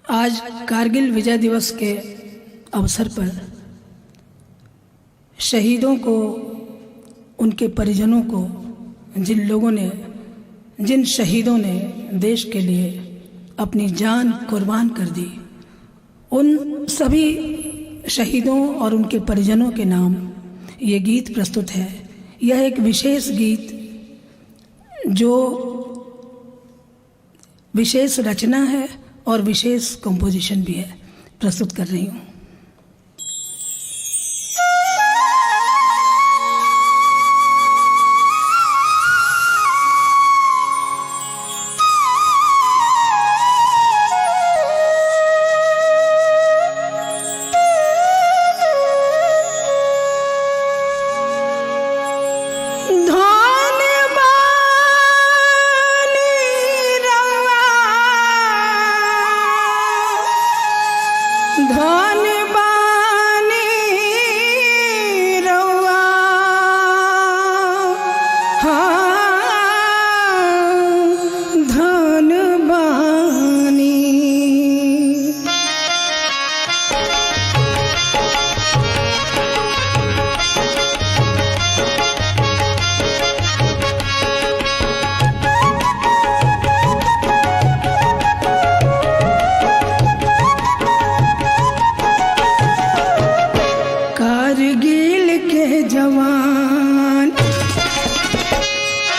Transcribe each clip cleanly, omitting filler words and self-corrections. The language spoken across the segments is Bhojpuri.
आज कारगिल विजय दिवस के अवसर पर शहीदों को, उनके परिजनों को, जिन शहीदों ने देश के लिए अपनी जान कुर्बान कर दी, उन सभी शहीदों और उनके परिजनों के नाम ये गीत प्रस्तुत है। यह एक विशेष गीत जो विशेष रचना है और विशेष कंपोजिशन भी है, प्रस्तुत कर रही हूँ।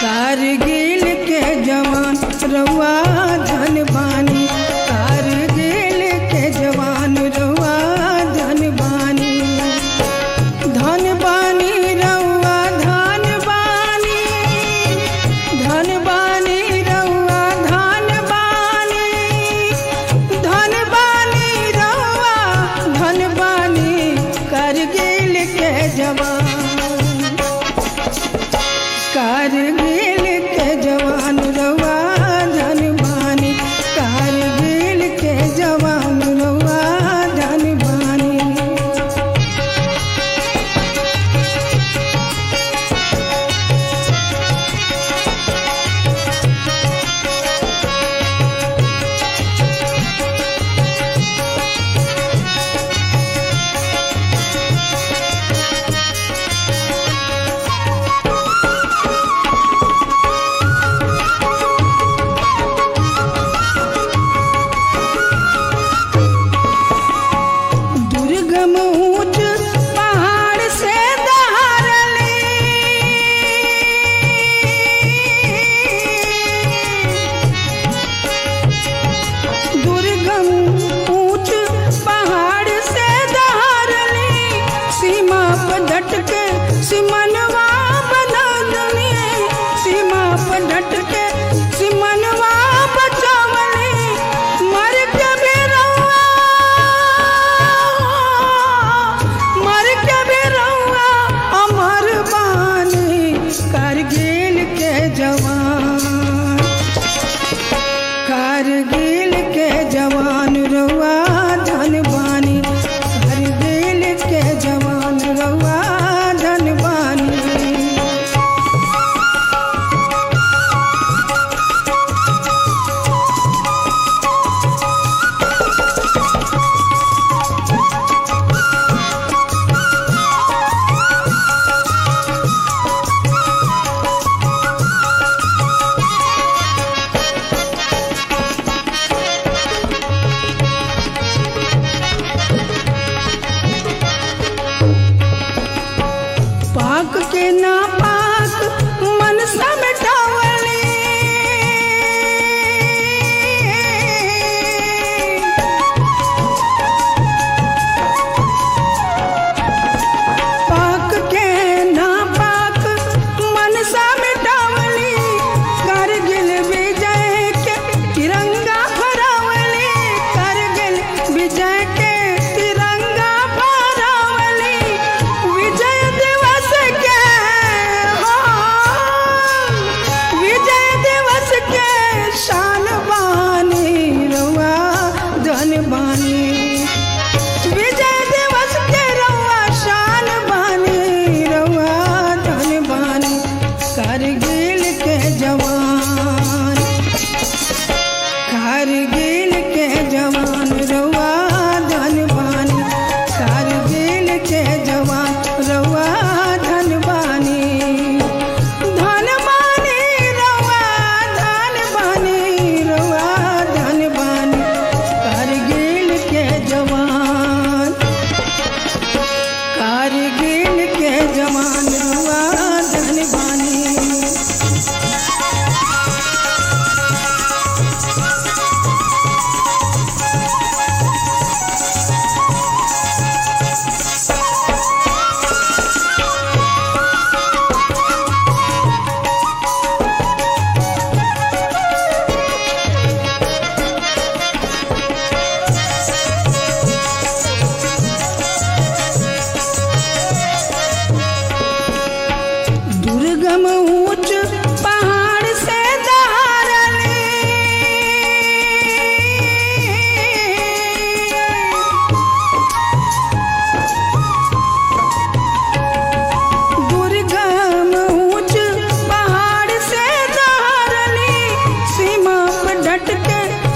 कारगिल के जवान रउआ धन बानी, कारगिल के जवान रउआ धन बानी, धन बानी रउआ धन बानी, धन बानी रउआ धन बानी, धन बानी रउआ धन बानी, कारगिल के जवान, कारगिल के जवान रउआ धन बानी, कारगिल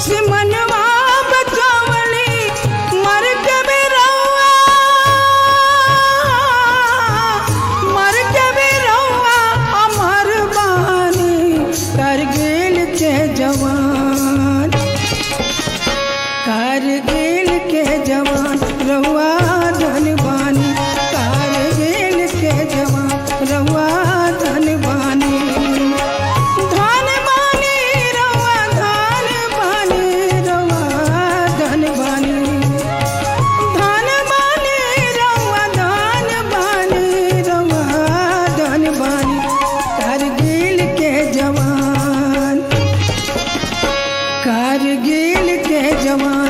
सिमनवा बचावली मर के भी रहुआ, मर के भी रहुआ अमर बानी। कारगिल के जवान, कारगिल के जवान रहुआ धन बानी। कारगिल के जवान रहुआ धन बानी। धन बानी रहुआ धन बानी, रहुआ धन बानी। धन बानी रहुआ धन बानी, रहुआ धन बानी। कारगिल के जवान, कारगिल के जवान